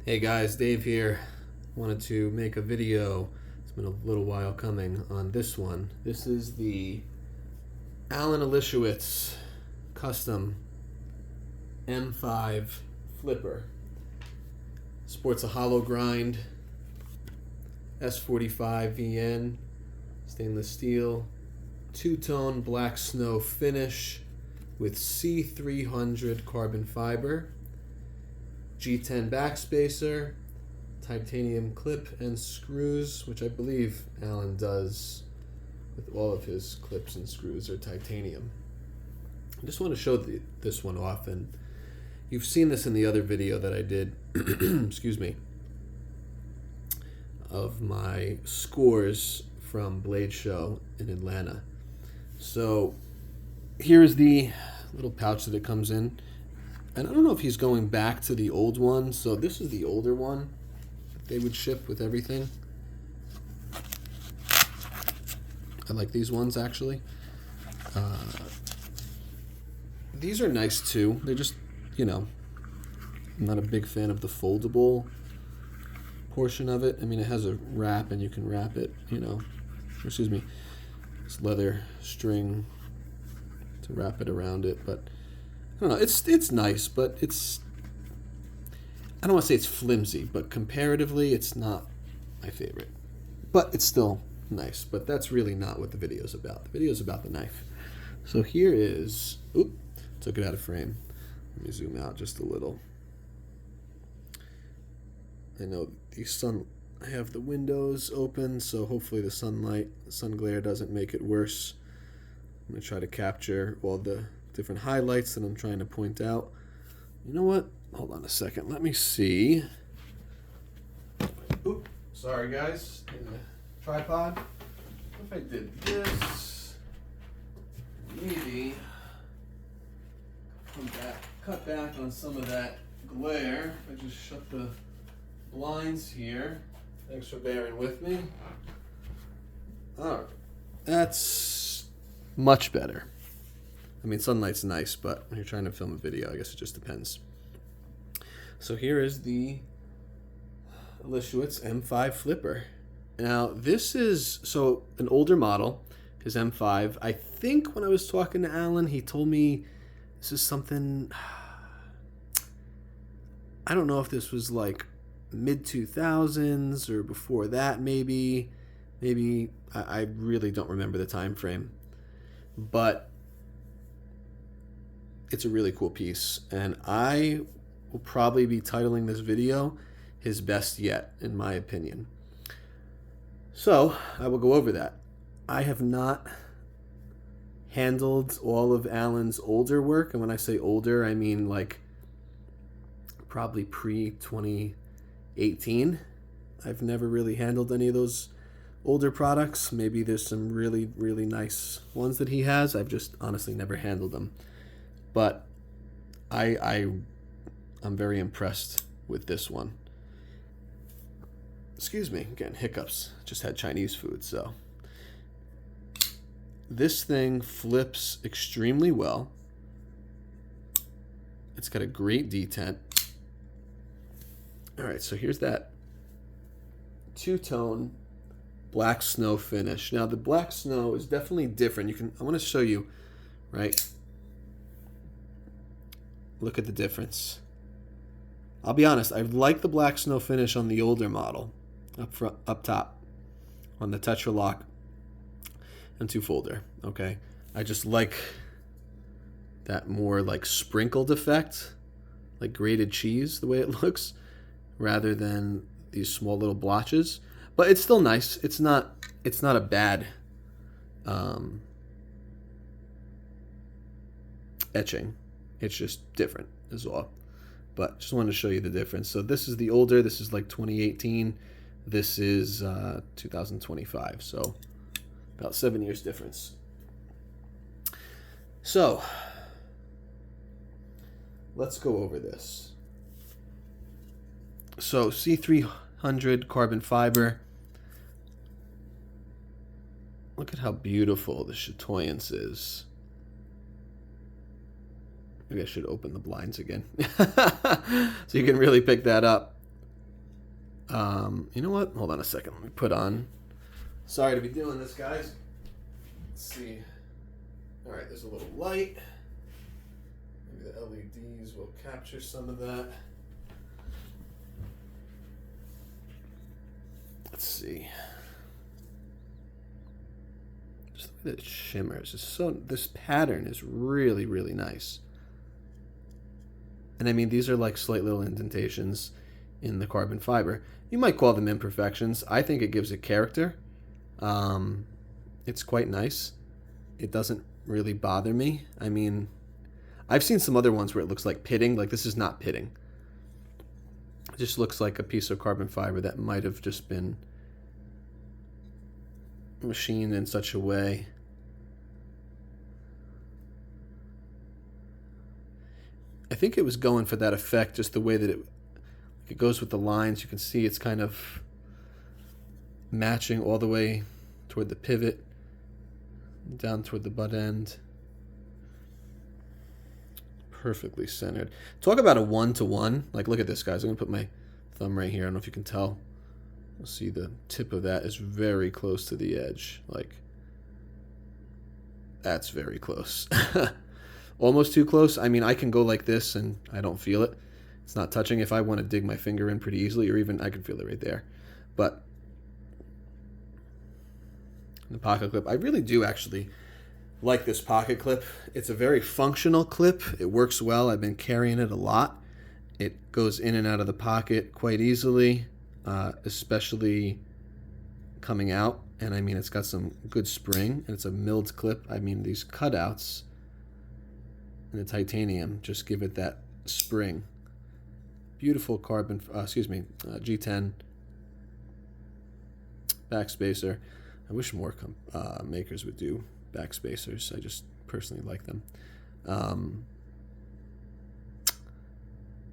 Hey guys, Dave here. Wanted to make a video. It's been a little while coming on this one. This is the Elishewitz custom M5 flipper. Sports a hollow grind, S45 VN, stainless steel, two-tone black snow finish with C300 carbon fiber, G10 backspacer, titanium clip and screws, which I believe Alan does with all of his clips and screws are titanium. I just want to show this one off, and you've seen this in the other video that I did, excuse me, of my scores from Blade Show in Atlanta. So here is the little pouch that it comes in. And I don't know if he's going back to the old one. So this is the older one that they would ship with everything. I like these ones, actually. These are nice, too. They're just, I'm not a big fan of the foldable portion of it. I mean, it has a wrap, and you can wrap it, excuse me, this leather string to wrap it around it, but I don't know. It's nice, but I don't want to say it's flimsy, but comparatively, it's not my favorite. But it's still nice. But that's really not what the video is about. The video is about the knife. So here is. Took it out of frame. Let me zoom out just a little. I know I have the windows open, so hopefully the sun glare doesn't make it worse. I'm gonna try to capture all the different highlights that I'm trying to point out. You know what? Hold on a second. Let me see. Oop, sorry guys. In the tripod. What if I did this? Maybe cut back on some of that glare. I just shut the blinds here. Thanks for bearing with me. Alright. That's much better. I mean, sunlight's nice, but when you're trying to film a video, I guess it just depends. So here is the Elishewitz M5 flipper. Now, this is an older model, his M5. I think when I was talking to Alan, he told me this is something, I don't know if this was like mid-2000s or before that, maybe. I really don't remember the time frame. But it's a really cool piece, and I will probably be titling this video his best yet, in my opinion. So I will go over that. I have not handled all of Alan's older work, and when I say older, I mean like probably pre-2018. I've never really handled any of those older products. Maybe there's some really, really nice ones that he has. I've just honestly never handled them. But I'm very impressed with this one. Excuse me, getting hiccups. Just had Chinese food, so. This thing flips extremely well. It's got a great detent. All right, so here's that two-tone black snow finish. Now, the black snow is definitely different. I want to show you, right? Look at the difference. I'll be honest, I like the black snow finish on the older model, up top, on the Tetra Lock and two-folder, okay? I just like that more like sprinkled effect, like grated cheese, the way it looks, rather than these small little blotches. But it's still nice. It's not a bad etching. It's just different is all. But just wanted to show you the difference. So this is the older. This is like 2018. This is 2025. So about 7 years difference. So let's go over this. So C300 carbon fiber. Look at how beautiful the chatoyance is. Maybe I should open the blinds again so you can really pick that up. You know what? Hold on a second. Let me put on. Sorry to be doing this, guys. Let's see. All right, there's a little light. Maybe the LEDs will capture some of that. Let's see. Just look at the shimmers. It's so. This pattern is really, really nice. And I mean, these are like slight little indentations in the carbon fiber. You might call them imperfections. I think it gives it character. It's quite nice. It doesn't really bother me. I mean, I've seen some other ones where it looks like pitting. Like, this is not pitting. It just looks like a piece of carbon fiber that might have just been machined in such a way. I think it was going for that effect, just the way that it goes with the lines. You can see it's kind of matching all the way toward the pivot, down toward the butt end. Perfectly centered. Talk about a 1-to-1. Like, look at this, guys. I'm going to put my thumb right here. I don't know if you can tell. You'll see the tip of that is very close to the edge. Like, that's very close. Almost too close. I mean, I can go like this and I don't feel it. It's not touching. If I want to dig my finger in pretty easily, or even I can feel it right there. But the pocket clip, I really do actually like this pocket clip. It's a very functional clip. It works well. I've been carrying it a lot. It goes in and out of the pocket quite easily, especially coming out. And I mean, it's got some good spring, and it's a milled clip. I mean, these cutouts in the titanium just give it that spring. Beautiful carbon, G10 backspacer. I wish more makers would do backspacers. I just personally like them.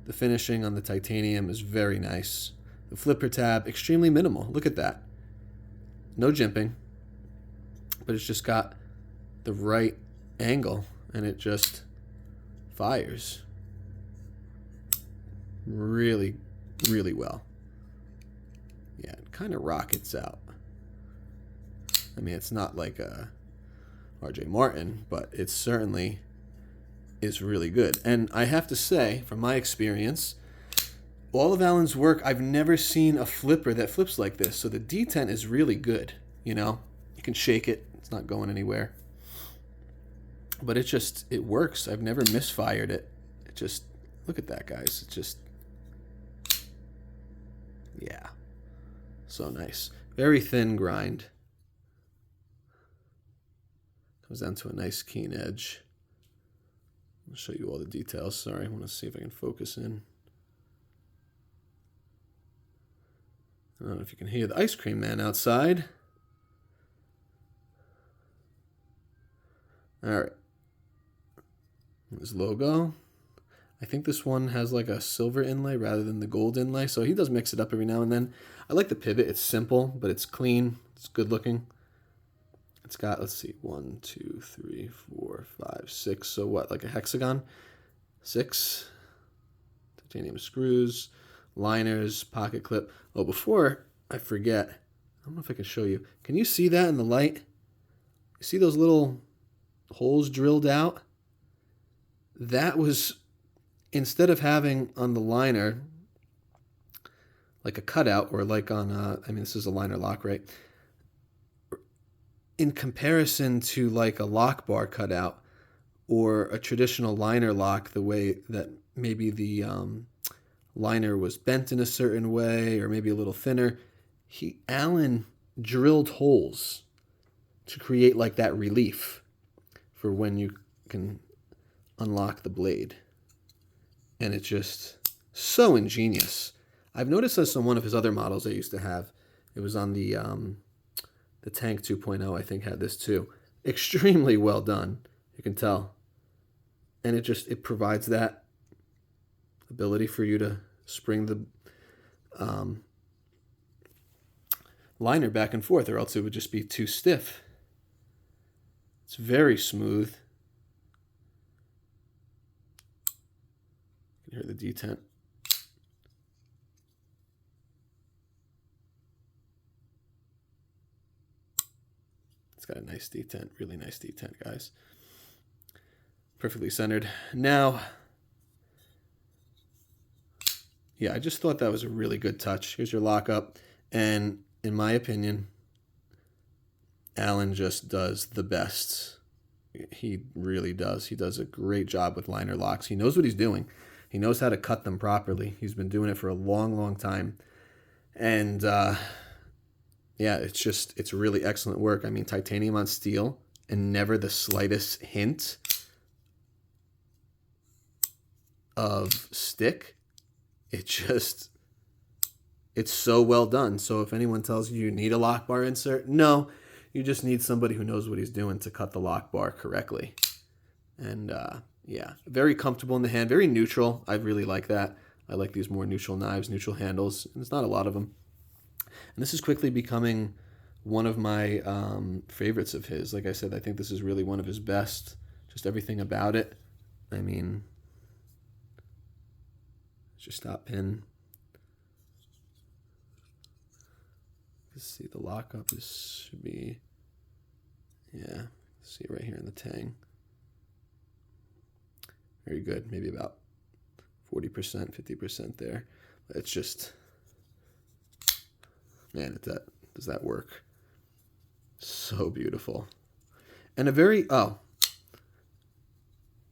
The finishing on the titanium is very nice. The flipper tab, extremely minimal. Look at that. No jimping, but it's just got the right angle, and it just fires really, really well. Yeah, it kind of rockets out. I mean, it's not like a RJ Martin, but it certainly is really good. And I have to say, from my experience, all of Alan's work, I've never seen a flipper that flips like this. So the D10 is really good, you know? You can shake it. It's not going anywhere. But it works. I've never misfired it. It just, look at that, guys. It's just, yeah. So nice. Very thin grind. Comes down to a nice keen edge. I'll show you all the details. Sorry, I want to see if I can focus in. I don't know if you can hear the ice cream man outside. All right. His logo. I think this one has like a silver inlay rather than the gold inlay, so he does mix it up every now and then. I like the pivot. It's simple, but it's clean. It's good looking. It's got, let's see, 1, 2, 3, 4, 5, 6. So what, like a hexagon? 6. Titanium screws, liners, pocket clip. Oh, before I forget, I don't know if I can show you. Can you see that in the light? You see those little holes drilled out? That was, instead of having on the liner like a cutout, or like on, I mean, this is a liner lock, right? In comparison to like a lock bar cutout or a traditional liner lock, the way that maybe the liner was bent in a certain way or maybe a little thinner, Alan drilled holes to create like that relief for when you can unlock the blade. And it's just so ingenious. I've noticed this on one of his other models I used to have. It was on the Tank 2.0, I think, had this too. Extremely well done, you can tell. And it provides that ability for you to spring the liner back and forth, or else it would just be too stiff. It's very smooth. You can hear the detent. It's got a nice detent, really nice detent, guys. Perfectly centered. Now, yeah, I just thought that was a really good touch. Here's your lockup. And in my opinion, Alan just does the best. He really does. He does a great job with liner locks. He knows what he's doing. He knows how to cut them properly. He's been doing it for a long, long time. And yeah, it's really excellent work. I mean, titanium on steel and never the slightest hint of stick. It's so well done. So if anyone tells you need a lock bar insert, no, you just need somebody who knows what he's doing to cut the lock bar correctly. And yeah, very comfortable in the hand, very neutral. I really like that. I like these more neutral knives, neutral handles. And there's not a lot of them. And this is quickly becoming one of my favorites of his. Like I said, I think this is really one of his best. Just everything about it. I mean, just stop pin. Let's see, the lockup should be, yeah, see right here in the tang. Very good, maybe about 40%, 50% there. But it's just, man, does that work? So beautiful. And a very, oh,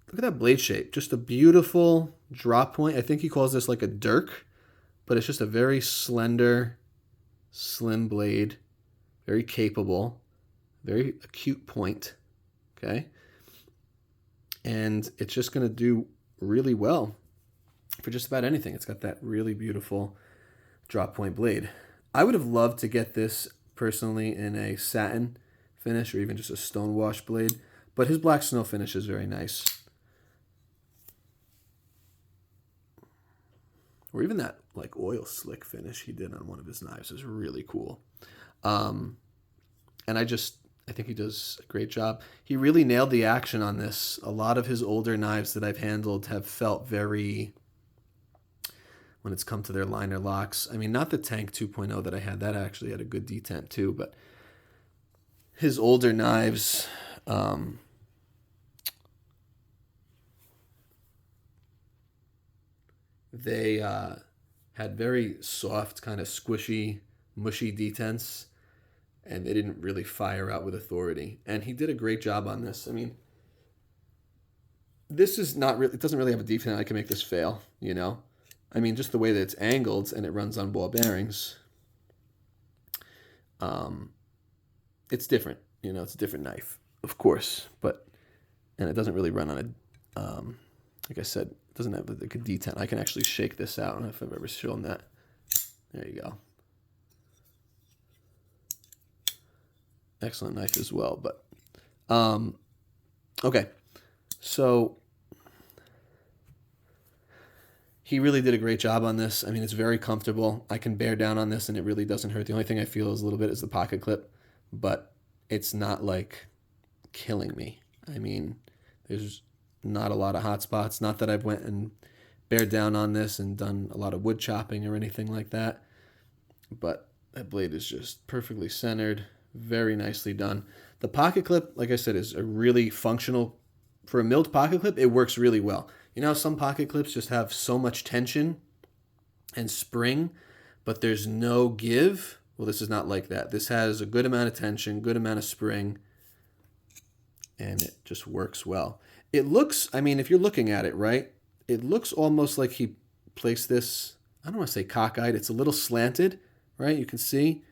look at that blade shape. Just a beautiful drop point. I think he calls this like a dirk, but it's just a very slender, slim blade, very capable, very acute point, okay? And it's just going to do really well for just about anything. It's got that really beautiful drop point blade. I would have loved to get this personally in a satin finish or even just a stone wash blade, but his black snow finish is very nice. Or even that like oil slick finish he did on one of his knives is really cool. And I think he does a great job. He really nailed the action on this. A lot of his older knives that I've handled have felt very, when it's come to their liner locks. I mean, not the Tank 2.0 that I had. That actually had a good detent too, but his older knives, they had very soft, kind of squishy, mushy detents, and they didn't really fire out with authority. And he did a great job on this. I mean, this is not really, it doesn't really have a detent. I can make this fail, you know? I mean, just the way that it's angled and it runs on ball bearings, it's different. You know, it's a different knife, of course, and it doesn't really run on a, like I said, it doesn't have like a detent. I can actually shake this out. I don't know if I've ever shown that. There you go. Excellent knife as well, but okay. So he really did a great job on this. I mean, it's very comfortable. I can bear down on this and it really doesn't hurt. The only thing I feel is a little bit is the pocket clip, but it's not like killing me. I mean, there's not a lot of hot spots. Not that I've went and bared down on this and done a lot of wood chopping or anything like that, but that blade is just perfectly centered. Very nicely done. The pocket clip, like I said, is a really functional, for a milled pocket clip, it works really well. You know, some pocket clips just have so much tension and spring, but there's no give. Well, this is not like that. This has a good amount of tension, good amount of spring, and it just works well. It looks, I mean, if you're looking at it, right, it looks almost like he placed this, I don't want to say cockeyed, it's a little slanted, right? You can see.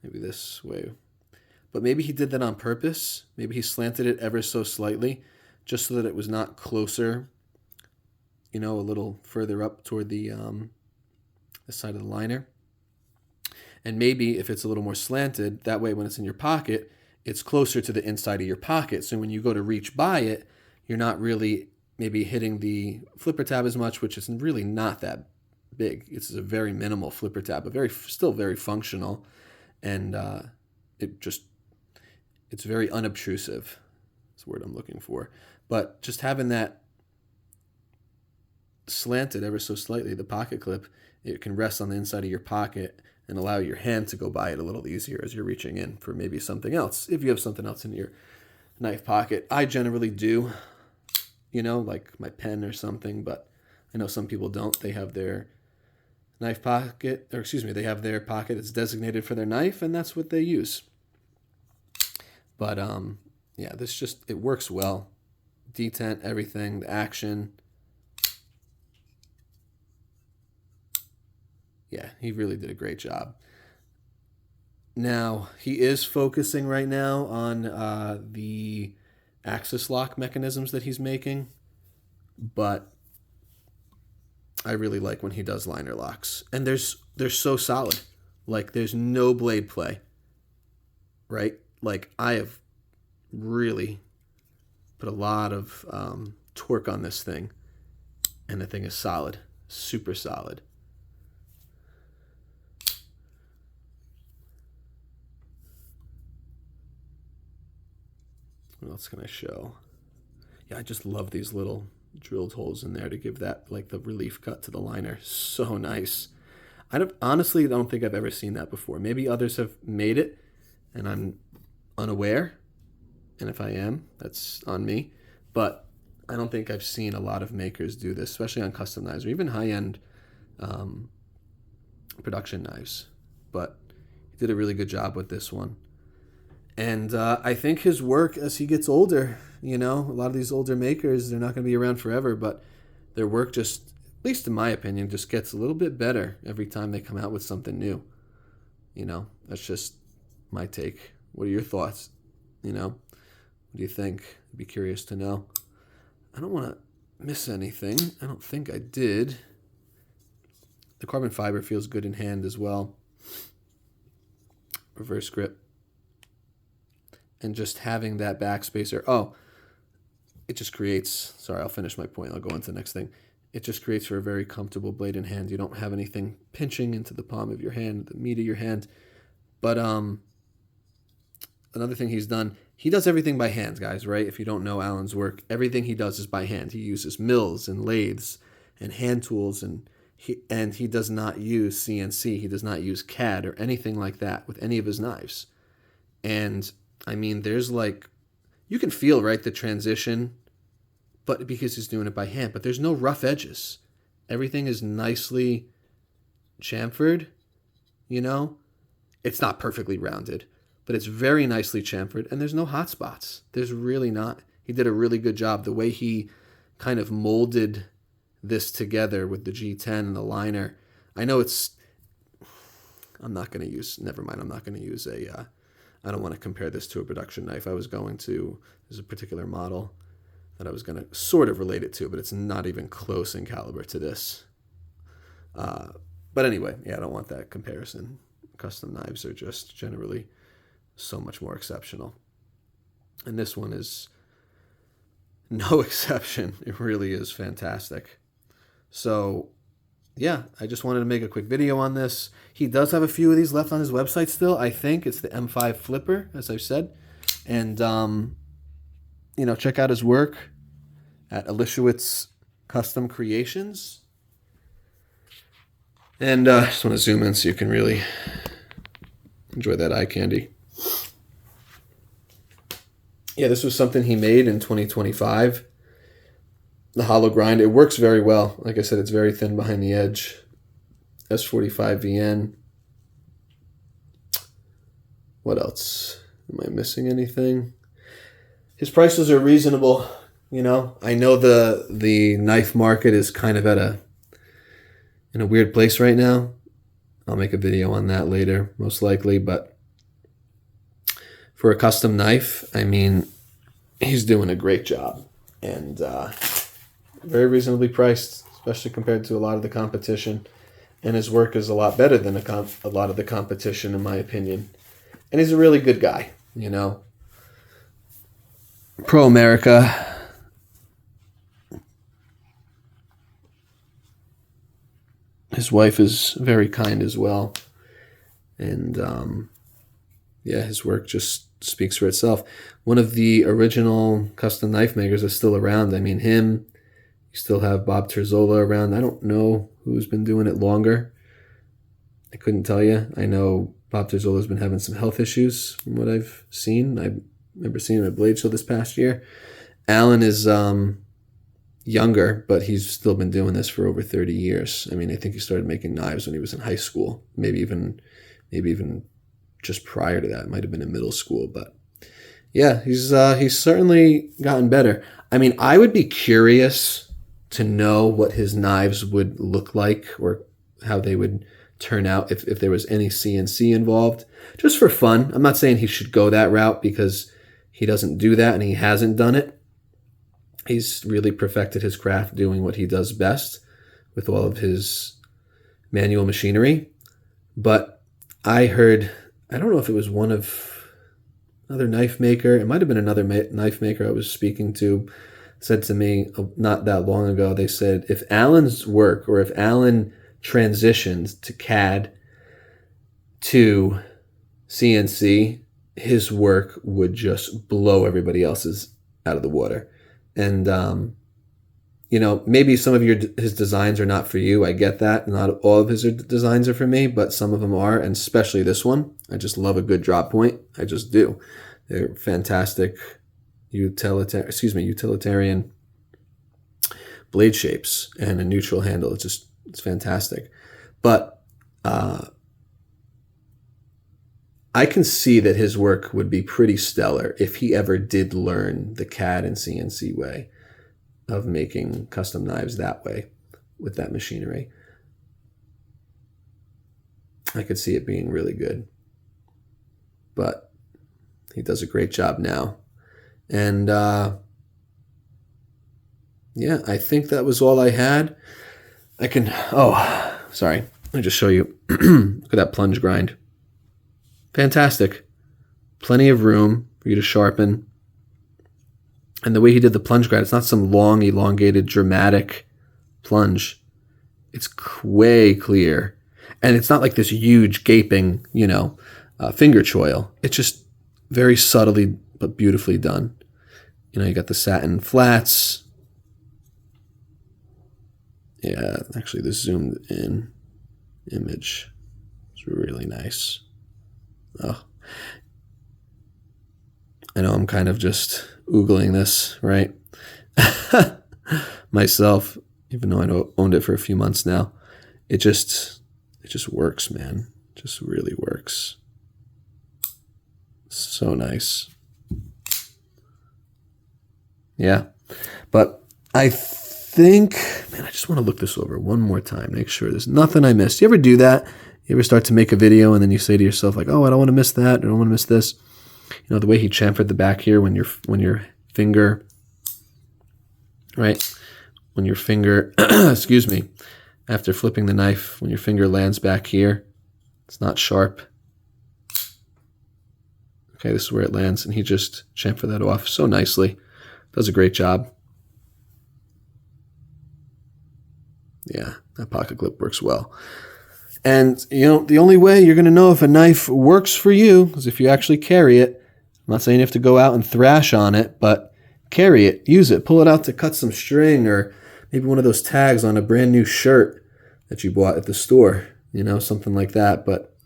Maybe this way. But maybe he did that on purpose. Maybe he slanted it ever so slightly just so that it was not closer, you know, a little further up toward the side of the liner. And maybe if it's a little more slanted, that way when it's in your pocket, it's closer to the inside of your pocket. So when you go to reach by it, you're not really maybe hitting the flipper tab as much, which is really not that big. It's a very minimal flipper tab, but still very functional. And it's very unobtrusive. That's the word I'm looking for. But just having that slanted ever so slightly, the pocket clip, it can rest on the inside of your pocket and allow your hand to go by it a little easier as you're reaching in for maybe something else. If you have something else in your knife pocket, I generally do, like my pen or something, but I know some people don't. They have their knife pocket, they have their pocket that's designated for their knife, and that's what they use. But it works well. Detent, everything, the action. Yeah, he really did a great job. Now, he is focusing right now on the axis lock mechanisms that he's making, but I really like when he does liner locks. And they're so solid. Like, there's no blade play, right? Like, I have really put a lot of torque on this thing, and the thing is solid, super solid. What else can I show? Yeah, I just love these little drilled holes in there to give that, like, the relief cut to the liner. So nice. Honestly don't think I've ever seen that before. Maybe others have made it and I'm unaware, and if I am, that's on me. But I don't think I've seen a lot of makers do this, especially on custom knives or even high-end production knives. But he did a really good job with this one. And I think his work as he gets older, a lot of these older makers, they're not going to be around forever, but their work just, at least in my opinion, just gets a little bit better every time they come out with something new. That's just my take. What are your thoughts? What do you think? I'd be curious to know. I don't want to miss anything. I don't think I did. The carbon fiber feels good in hand as well. Reverse grip. And just having that backspacer. It just creates, sorry, I'll finish my point. I'll go into the next thing. It just creates for a very comfortable blade in hand. You don't have anything pinching into the palm of your hand, the meat of your hand. But another thing he's done, he does everything by hand, guys, right? If you don't know Alan's work, everything he does is by hand. He uses mills and lathes and hand tools, and he does not use CNC. He does not use CAD or anything like that with any of his knives. And I mean, there's you can feel, right, the transition, but because he's doing it by hand, but there's no rough edges. Everything is nicely chamfered, It's not perfectly rounded, but it's very nicely chamfered, and there's no hot spots. There's really not. He did a really good job. The way he kind of molded this together with the G10 and the liner. I know I'm not going to use I don't want to compare this to a production knife. There's a particular model that I was going to sort of relate it to, but it's not even close in caliber to this. But anyway, I don't want that comparison. Custom knives are just generally so much more exceptional. And this one is no exception. It really is fantastic. So, I just wanted to make a quick video on this. He does have a few of these left on his website still. I think it's the M5 Flipper, as I've said. And, check out his work at Elishewitz Custom Creations. And I just want to zoom in so you can really enjoy that eye candy. Yeah, this was something he made in 2025. The hollow grind, it works very well. Like I said, it's very thin behind the edge. S45 VN. What else? Am I missing anything? His prices are reasonable. I know the knife market is kind of in a weird place right now. I'll make a video on that later, most likely. But for a custom knife, I mean, he's doing a great job. And very reasonably priced, especially compared to a lot of the competition. And his work is a lot better than a lot of the competition, in my opinion. And he's a really good guy, Pro America. His wife is very kind as well. And, his work just speaks for itself. One of the original custom knife makers is still around. I mean, him, You still have Bob Terzola around. I don't know who's been doing it longer. I couldn't tell you. I know Bob Terzola's been having some health issues from what I've seen. I remember seeing him at Blade Show this past year. Alan is younger, but he's still been doing this for over 30 years. I mean, I think he started making knives when he was in high school. Maybe even just prior to that. It might have been in middle school, but yeah, he's certainly gotten better. I mean, I would be curious to know what his knives would look like or how they would turn out if there was any CNC involved, just for fun. I'm not saying he should go that route because he doesn't do that and he hasn't done it. He's really perfected his craft doing what he does best with all of his manual machinery. But I heard, I don't know if it was another knife maker. It might have been another knife maker I was speaking to, said to me not that long ago, they said if Alan's work or if Alan transitioned to CAD to CNC, his work would just blow everybody else's out of the water. And maybe some of his designs are not for you. I get that. Not all of his designs are for me, but some of them are, and especially this one. I just love a good drop point. I just do. They're fantastic utilitarian blade shapes and a neutral handle. It's fantastic. But I can see that his work would be pretty stellar if he ever did learn the CAD and CNC way of making custom knives that way with that machinery. I could see it being really good. But he does a great job now. And yeah, I think that was all I had. Sorry. Let me just show you. Look at that plunge grind. Fantastic. Plenty of room for you to sharpen. And the way he did the plunge grind, it's not some long, elongated, dramatic plunge. It's way clear. And it's not like this huge, gaping, finger choil. It's just very subtly but beautifully done. You got the satin flats. Yeah, actually the zoomed in image is really nice. Oh, I know I'm kind of just oogling this, right? Myself, even though I owned it for a few months now. It just works, man. It just really works. So nice. Yeah. But I think, man, I just want to look this over one more time, make sure there's nothing I missed. You ever do that? You ever start to make a video and then you say to yourself, like, oh, I don't want to miss that. I don't want to miss this. The way he chamfered the back here when your finger, right? When your finger, excuse me, after flipping the knife, when your finger lands back here, it's not sharp. Okay, this is where it lands, and he just chamfered that off so nicely. Does a great job. Yeah, that pocket clip works well. And, the only way you're going to know if a knife works for you is if you actually carry it. I'm not saying you have to go out and thrash on it, but carry it, use it, pull it out to cut some string or maybe one of those tags on a brand new shirt that you bought at the store, something like that. But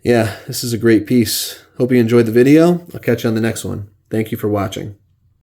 yeah, this is a great piece. Hope you enjoyed the video. I'll catch you on the next one. Thank you for watching.